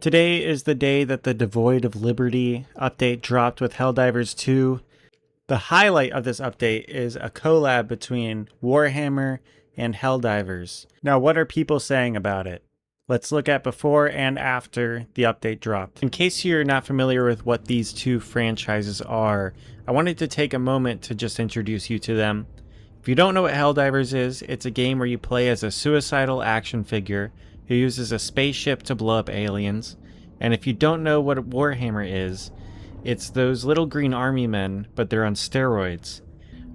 Today is the day that the Devoid of Liberty update dropped with Helldivers 2. The highlight of this update is a collab between Warhammer and Helldivers. Now, what are people saying about it? Let's look at before and after the update dropped. In case you're not familiar with what these two franchises are, I wanted to take a moment to just introduce you to them. If you don't know what Helldivers is, it's a game where you play as a suicidal action figure who uses a spaceship to blow up aliens. And if you don't know what Warhammer is, it's those little green army men, but they're on steroids.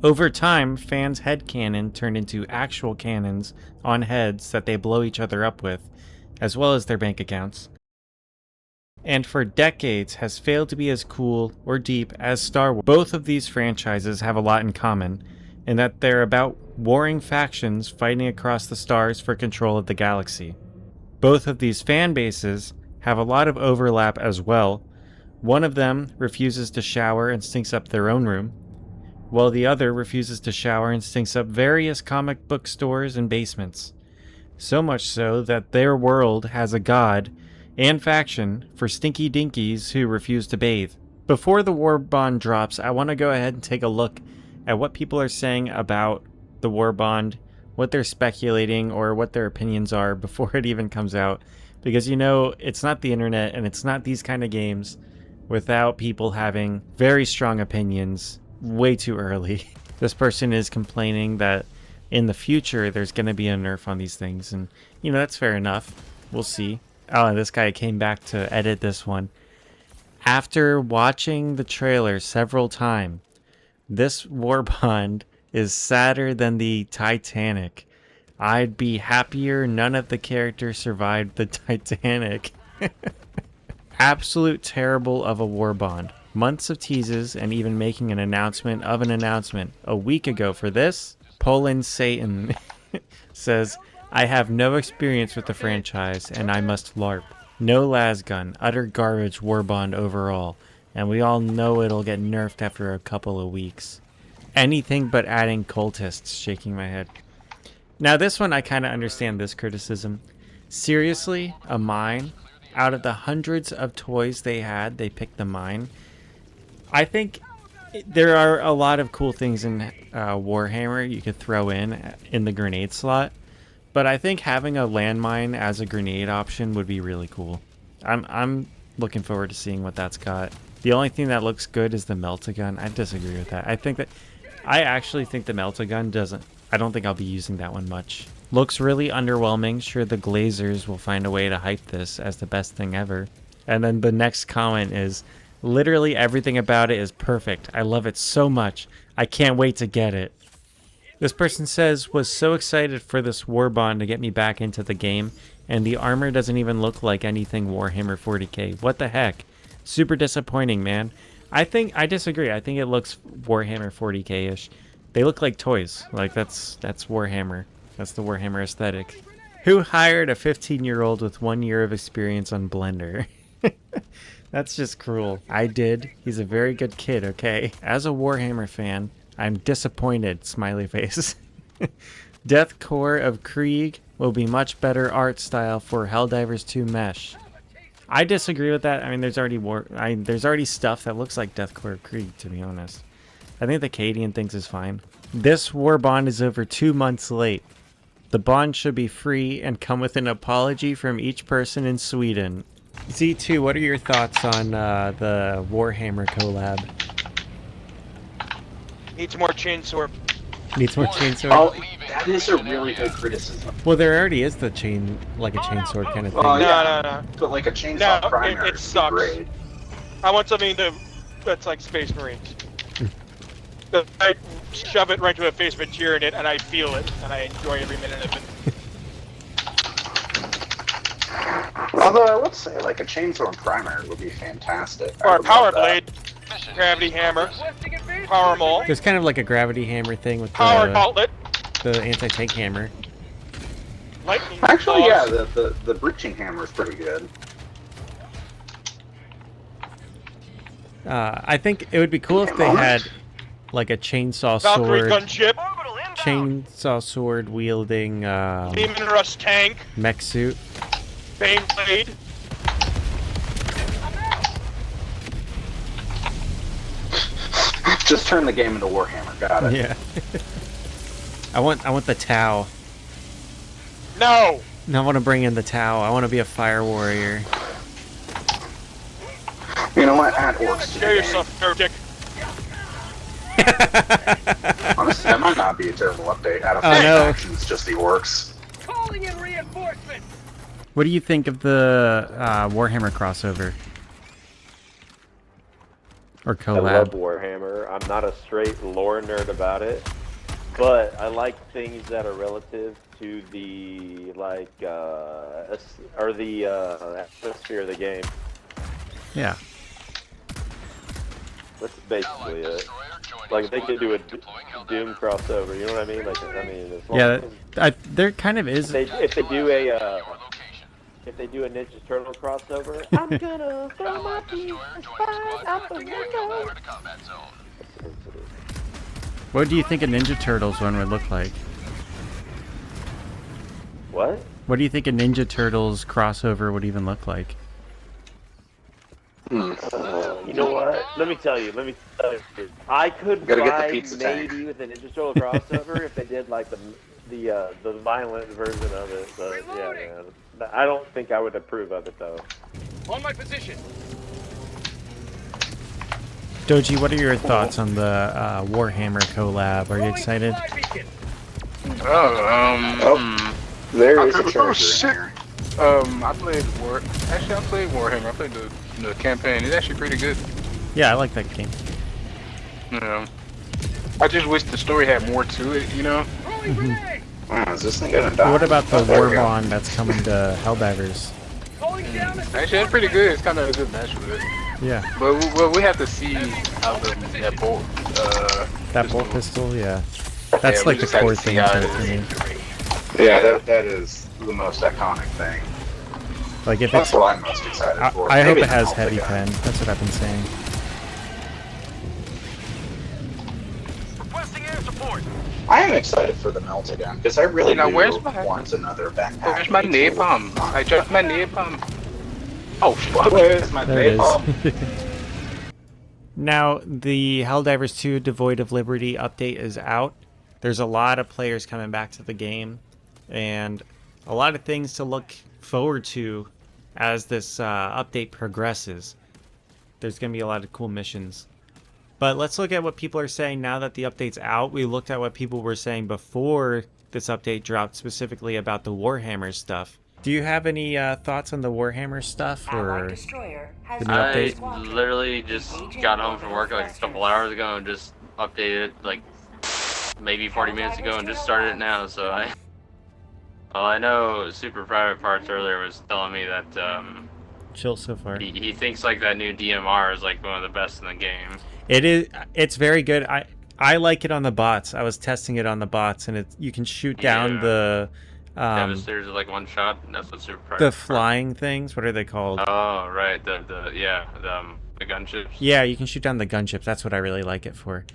Over time, fans' headcanon turned into actual cannons on heads that they blow each other up with, as well as their bank accounts. And for decades has failed to be as cool or deep as Star Wars. Both of these franchises have a lot in common, in that they're about warring factions fighting across the stars for control of the galaxy. Both of these fan bases have a lot of overlap as well. One of them refuses to shower and stinks up their own room, while the other refuses to shower and stinks up various comic book stores and basements. So much so that their world has a god and faction for stinky dinkies who refuse to bathe. Before the Warbond drops, I want to go ahead and take a look at what people are saying about the Warbond, what they're speculating, or what their opinions are before it even comes out. Because, you know, it's not the internet and it's not these kind of games without people having very strong opinions way too early. This person is complaining that in the future there's going to be a nerf on these things, and, you know, that's fair enough. We'll see. Oh, and this guy came back to edit this one. After watching the trailer several times, this Warbond is sadder than the Titanic. I'd be happier none of the characters survived the Titanic. Absolute terrible of a Warbond. Months of teases and even making an announcement of an announcement a week ago for this. Poland Satan says, I have no experience with the franchise and I must LARP. No lasgun, utter garbage Warbond overall, and we all know it'll get nerfed after a couple of weeks. Anything but adding cultists, shaking my head. Now this one, I kind of understand this criticism. Seriously, a mine? Out of the hundreds of toys they had, they picked the mine? I think there are a lot of cool things in Warhammer you could throw in the grenade slot, but I think having a landmine as a grenade option would be really cool. I'm looking forward to seeing what that's got. The only thing that looks good is the melt-a-gun. I disagree with that. I actually think the melt-a-gun doesn't. I don't think I'll be using that one much. Looks really underwhelming. Sure, the Glazers will find a way to hype this as the best thing ever. And then the next comment is, literally everything about it is perfect. I love it so much. I can't wait to get it. This person says, was so excited for this Warbond to get me back into the game, and the armor doesn't even look like anything Warhammer 40k. What the heck? Super disappointing, man. I disagree. I think it looks Warhammer 40k-ish. They look like toys. Like, that's Warhammer. That's the Warhammer aesthetic. Who hired a 15-year-old with 1 year of experience on Blender? That's just cruel. I did. He's a very good kid, okay? As a Warhammer fan, I'm disappointed, smiley face. Deathcore of Krieg will be much better art style for Helldivers 2 Mesh. I disagree with that. I mean, there's already stuff that looks like Deathcore of Krieg, to be honest. I think the Cadian thinks is fine. This Warbond is over 2 months late. The bond should be free and come with an apology from each person in Sweden. Z2, what are your thoughts on the Warhammer collab? Needs more chainsaw. Needs more chainsaw? Oh, that is a really good criticism. Well, there already is the chainsword kind of thing. Oh, yeah. No. But like a chainsaw primer it sucks. Great. I want something that's like Space Marines. I shove it right to a face of a tear in it, and I feel it, and I enjoy every minute of it. Although I would say, like, a chainsaw primer would be fantastic. Or a power blade, gravity hammer, power maul. There's kind of like a gravity hammer thing with power gauntlet, the anti-tank hammer. Lightning Actually, claws. yeah, the breaching hammer is pretty good. I think it would be cool if they had like a chainsaw Valkyrie sword, gunship, chainsaw sword wielding Demon Rust tank, mech suit. Bane blade, Just turn the game into Warhammer. Got it. Yeah. I want the Tau. No! I want to bring in the Tau. I want to be a fire warrior. You know what? Add orcs to the Show game. yourself, heretic. Honestly, that might not be a terrible update. Out of Oh, no. factions, just the orcs. Calling in reinforcements. What do you think of the Warhammer crossover? Or I love collab? Warhammer. I'm not a straight lore nerd about it, but I like things that are relative to the atmosphere of the game. Yeah. That's basically it. Like they could do a Doom crossover. You know what I mean? Like as long Yeah, as there kind of is. if they do a Ninja Turtle crossover, I'm gonna throw my PS5 out the window. What do you think a Ninja Turtles one would look like? What? What do you think a Ninja Turtles crossover would even look like? You know what? Let me tell you. I could Gotta get the ride pizza maybe tank. with a Ninja Turtle crossover if they did like the violent version of it. But yeah, man. I don't think I would approve of it though. On my position. Doji, what are your thoughts on the Warhammer collab? Are you excited? There is a Oh, treasure shit. in here. I played Warhammer. I played the campaign. It's actually pretty good. Yeah, I like that game. You know, I just wish the story had more to it. You know. Throwing grenade. Oh, is this thing gonna die? What about the Oh, there we go. Warbond that's coming to Helldivers? Calling down a Actually, that's pretty good. It's kind of a good match with it. Yeah, But we have to see how that bolt. that bolt pistol, yeah. That's Yeah, we like the just had core to see thing how to it it for me. Yeah, that is the most iconic thing. Like if That's it's, what I'm most excited for. I hope Maybe it has not, heavy but, pen. That's what I've been saying. requesting air support. I am excited for the melt again because I really Now, do where's my- want another backpack. Where's my napalm? I dropped my napalm. Oh fuck! Where's my There it napalm? is. Now, the Helldivers 2 Devoid of Liberty update is out. There's a lot of players coming back to the game, and a lot of things to look forward to as this update progresses. There's going to be a lot of cool missions. But let's look at what people are saying now that the update's out. We looked at what people were saying before this update dropped, specifically about the Warhammer stuff. Do you have any thoughts on the Warhammer stuff, or Destroyer has the new I update? literally just got home from work like a couple hours ago and just updated like maybe 40 minutes ago and just started it now. So I know Super Private Parts earlier was telling me that Chill so far. he thinks like that new DMR is like one of the best in the game. It is. It's very good. I like it on the bots. I was testing it on the bots, and you can shoot down Yeah. the Devastators are like one shot. And that's what Super Private the Parts- flying things. What are they called? Oh right, the gunships. Yeah, you can shoot down the gunships. That's what I really like it for.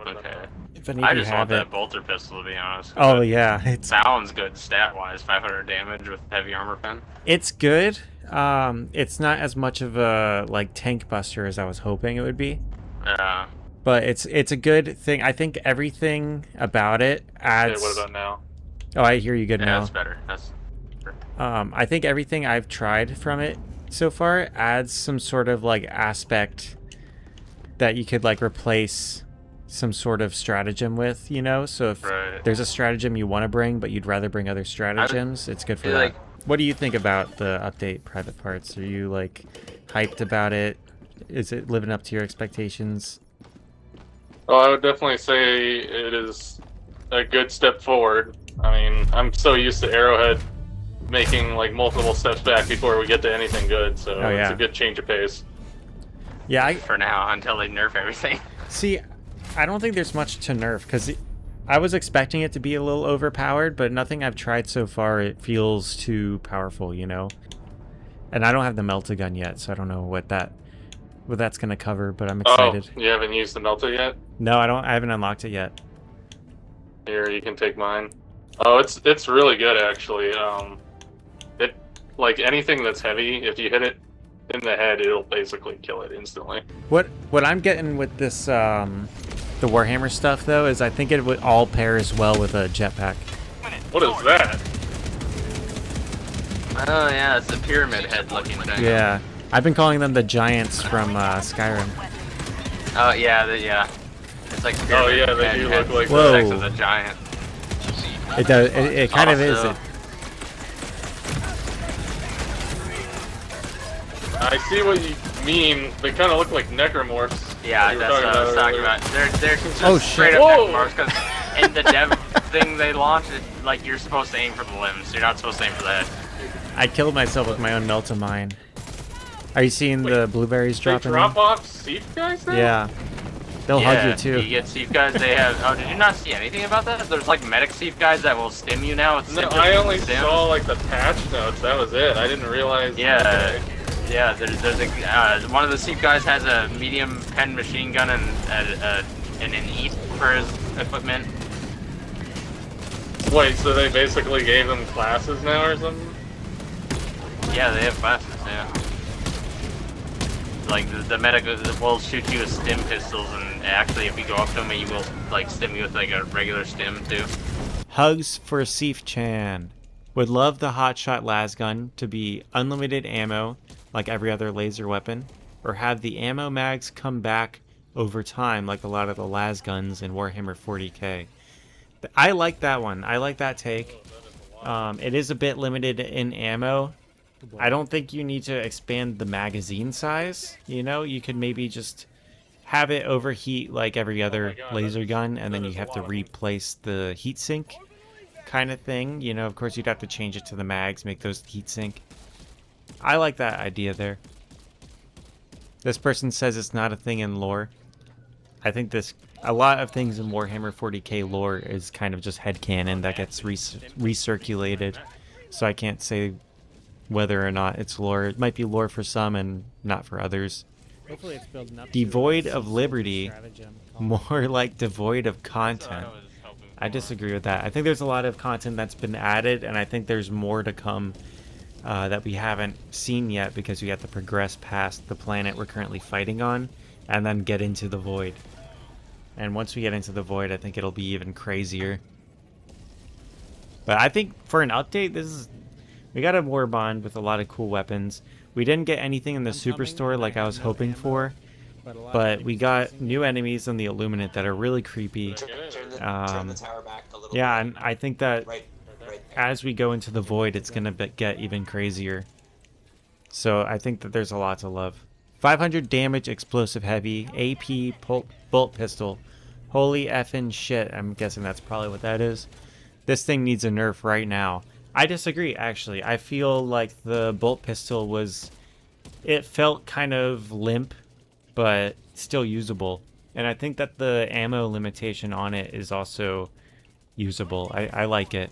Okay. If any I of you just have want it. that bolter pistol to be honest. Oh yeah, it's Sounds good stat wise, 500 damage with heavy armor pen. it's good. It's not as much of a like tank buster as I was hoping it would be, Yeah. but it's a good thing. I think everything about it adds. What about now? Oh, I hear you good Yeah, now. that's better. That's I think everything I've tried from it so far adds some sort of like aspect that you could like replace some sort of stratagem with, you know? So if right. there's a stratagem you want to bring, but you'd rather bring other stratagems, it's good for feel that. like- What do you think about the update, Private Parts? Are you like hyped about it? Is it living up to your expectations? Well, I would definitely say it is a good step forward. I mean, I'm so used to Arrowhead making like multiple steps back before we get to anything good, so Oh, yeah. it's a good change of pace. Yeah, for now until they nerf everything. See, I don't think there's much to nerf because I was expecting it to be a little overpowered, but nothing I've tried so far it feels too powerful, you know. And I don't have the melta gun yet, so I don't know what that's gonna cover. But I'm excited. Oh, you haven't used the Melta yet? No, I haven't unlocked it yet. Here, you can take mine. Oh, it's really good actually. It like anything that's heavy, if you hit it in the head, it'll basically kill it instantly. What I'm getting with this the Warhammer stuff though is I think it would all pairs well with a jetpack. What is that? Oh yeah, it's a pyramid head looking thing. Yeah, I've been calling them the giants from Skyrim. Oh yeah, yeah. It's like Oh pyramid yeah, they head do head look like Whoa. next to the giant. It does. It kind of is. Also- I see what you mean. They kind of look like necromorphs. Yeah, You were that's what I was talking earlier. about. They're just Oh, straight shit. up Whoa. necromorphs because in the dev thing they launched, like you're supposed to aim for the limbs. You're not supposed to aim for the head. I killed myself with my own melta mine. Are you seeing the blueberries They dropping? drop off Seath guys now? Yeah, they'll hug you Yeah, too. You get Seath guys. They have. Oh, did you not see anything about that? There's like medic Seath guys that will stim you now. With No, stim I only stim. saw like the patch notes. That was it. I didn't realize. Yeah, yeah. There's a one of the Seath guys has a medium pen machine gun and an EAT for his equipment. Wait, so they basically gave them classes now or something? Yeah, they have classes. Yeah. Like the medic will shoot you with stim pistols, and actually, if you go up to him, he will like stim you with like a regular stim too. Hugs for Seif Chan. Would love the hotshot las gun to be unlimited ammo, like every other laser weapon, or have the ammo mags come back over time, like a lot of the las guns in Warhammer 40k. I like that one. I like that take. It is a bit limited in ammo. I don't think you need to expand the magazine size. You know, you could maybe just have it overheat like every other laser gun, and then you have to replace the heatsink kind of thing. You know, of course, you'd have to change it to the mags, make those heatsink. I like that idea there. This person says it's not a thing in lore. I think a lot of things in Warhammer 40k lore is kind of just headcanon that gets recirculated. So I can't say whether or not it's lore. It might be lore for some and not for others. Hopefully it's building up. Devoid of Liberty, more like devoid of content. I disagree with that. I think there's a lot of content that's been added, and I think there's more to come that we haven't seen yet because we have to progress past the planet we're currently fighting on and then get into the void. And once we get into the void, I think it'll be even crazier. But I think for an update, we got a Warbond with a lot of cool weapons. We didn't get anything in the Superstore like I was hoping for, but we got new enemies in the Illuminate that are really creepy. Yeah, and I think that as we go into the void, it's going to get even crazier. So I think that there's a lot to love. 500 damage, explosive heavy, AP bolt pistol. Holy effing shit. I'm guessing that's probably what that is. This thing needs a nerf right now. I disagree, actually. I feel like the bolt pistol it felt kind of limp, but still usable. And I think that the ammo limitation on it is also usable. I like it.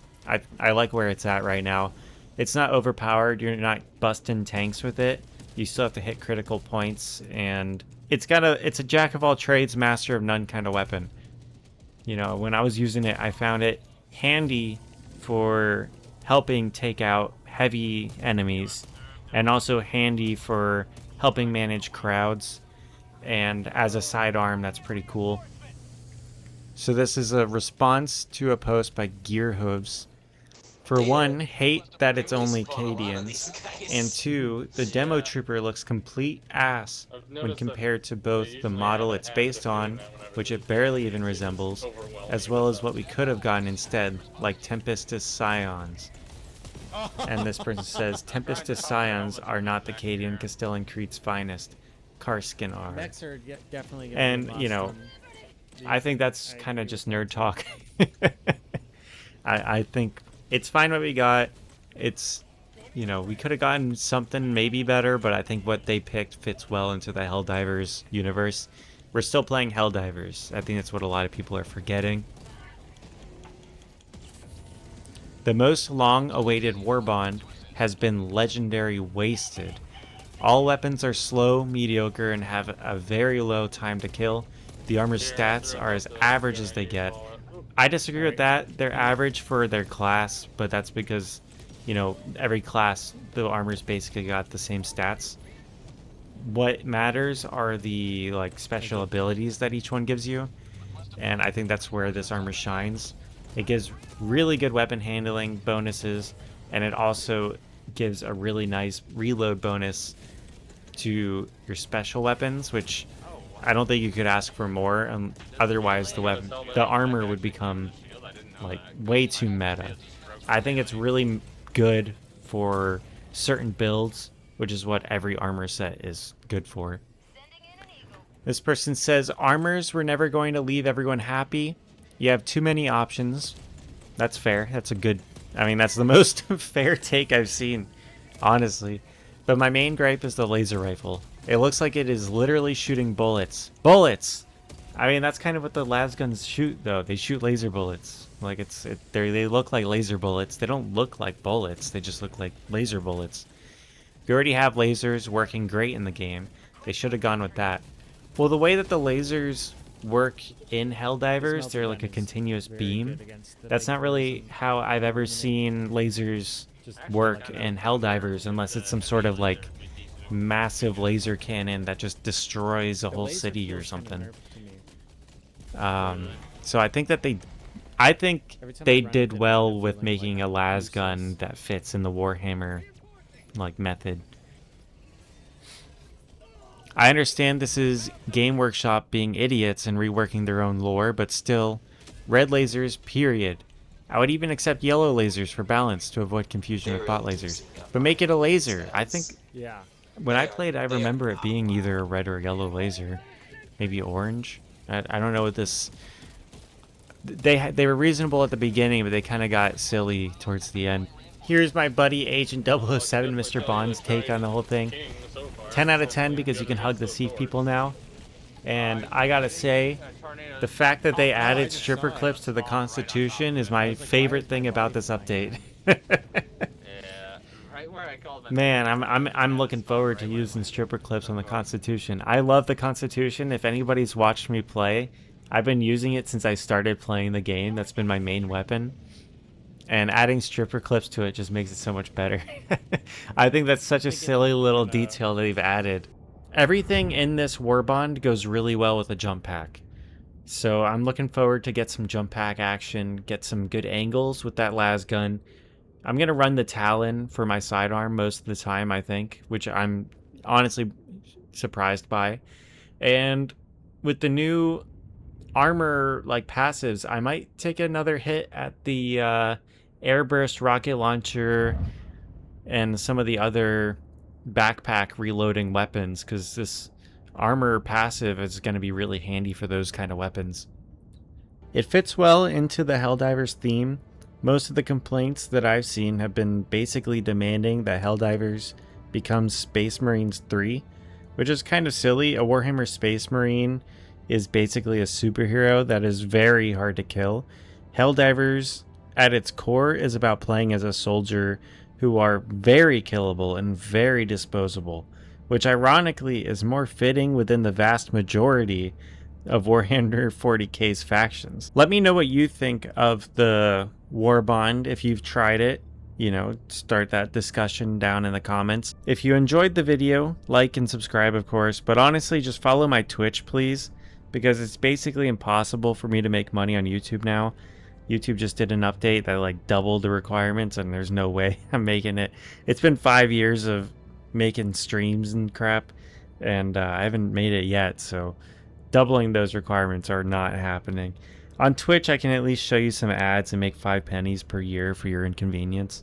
I like where it's at right now. It's not overpowered. You're not busting tanks with it. You still have to hit critical points, and it's a jack of all trades, master of none kind of weapon. You know, when I was using it, I found it handy for helping take out heavy enemies, and also handy for helping manage crowds, and as a sidearm, that's pretty cool. So this is a response to a post by Gearhooves. For one, hate that it's only Cadians, and two, the demo trooper looks complete ass when compared to both the model it's based on, which it barely even resembles, as well as what we could have gotten instead, like Tempestus Scions. And this person says, Tempestus Scions are not the Cadian Castellan Creed's finest. Karskin are. And, you know, I think that's kind of just nerd talk. I think it's fine what we got. It's, you know, we could have gotten something maybe better, but I think what they picked fits well into the Helldivers universe. We're still playing Helldivers. I think that's what a lot of people are forgetting. The most long-awaited Warbond has been legendary wasted. All weapons are slow, mediocre, and have a very low time to kill. The armor's stats are as average as they get. I disagree with that. They're average for their class, but that's because, you know, every class, the armor's basically got the same stats. What matters are the, like, special abilities that each one gives you. and I think that's where this armor shines. It gives really good weapon handling bonuses, and it also gives a really nice reload bonus to your special weapons, which I don't think you could ask for more. Otherwise, the armor would become like way too meta. I think it's really good for certain builds, which is what every armor set is good for. This person says armors were never going to leave everyone happy. You have too many options. That's fair. That's a good, I mean, that's the most fair take I've seen, honestly. But my main gripe is the laser rifle. It looks like it is literally shooting bullets. Bullets! I mean, that's kind of what the las guns shoot, though. They shoot laser bullets. Like, they look like laser bullets. They don't look like bullets. They just look like laser bullets. You already have lasers working great in the game. They should have gone with that. Well, the way that the lasers work in Helldivers, they're like a continuous beam. That's not really how I've ever seen lasers work in Helldivers, unless it's some sort of like massive laser cannon that just destroys a whole city or something. So I think they did well with making a las gun that fits in the Warhammer like method. I understand this is Game Workshop being idiots and reworking their own lore, but still, red lasers, period. I would even accept yellow lasers for balance to avoid confusion with bot lasers. But make it a laser. I think when I played, I remember it being either a red or yellow laser. Maybe orange? I don't know what this... They were reasonable at the beginning, but they kind of got silly towards the end. Here's my buddy Agent 007, Mr. Bond's take on the whole thing. 10 out of 10 because you can hug the Thief people now. And I gotta say, the fact that they added stripper clips to the Constitution is my favorite thing about this update. Man, I'm looking forward to using stripper clips on the Constitution. I love the Constitution. If anybody's watched me play, I've been using it since I started playing the game. That's been my main weapon. And adding stripper clips to it just makes it so much better. I think that's such a silly little detail they've added. Everything in this Warbond goes really well with a jump pack. So I'm looking forward to get some jump pack action, get some good angles with that las gun. I'm going to run the Talon for my sidearm most of the time, I think, which I'm honestly surprised by. And with the new armor like passives, I might take another hit at the airburst rocket launcher and some of the other backpack reloading weapons, because this armor passive is going to be really handy for those kind of weapons. It fits well into the Helldivers theme. Most of the complaints that I've seen have been basically demanding that Helldivers becomes Space Marines 3, which is kind of silly. A Warhammer Space Marine is basically a superhero that is very hard to kill. Helldivers, at its core, is about playing as a soldier who are very killable and very disposable, which ironically is more fitting within the vast majority of Warhammer 40k's factions. Let me know what you think of the Warbond if you've tried it. You know, start that discussion down in the comments. If you enjoyed the video, like and subscribe, of course, but honestly, just follow my Twitch, please, because it's basically impossible for me to make money on YouTube now. YouTube just did an update that like doubled the requirements, and there's no way I'm making it. It's been 5 years of making streams and crap, and I haven't made it yet, so doubling those requirements are not happening. On Twitch, I can at least show you some ads and make 5 pennies per year for your inconvenience.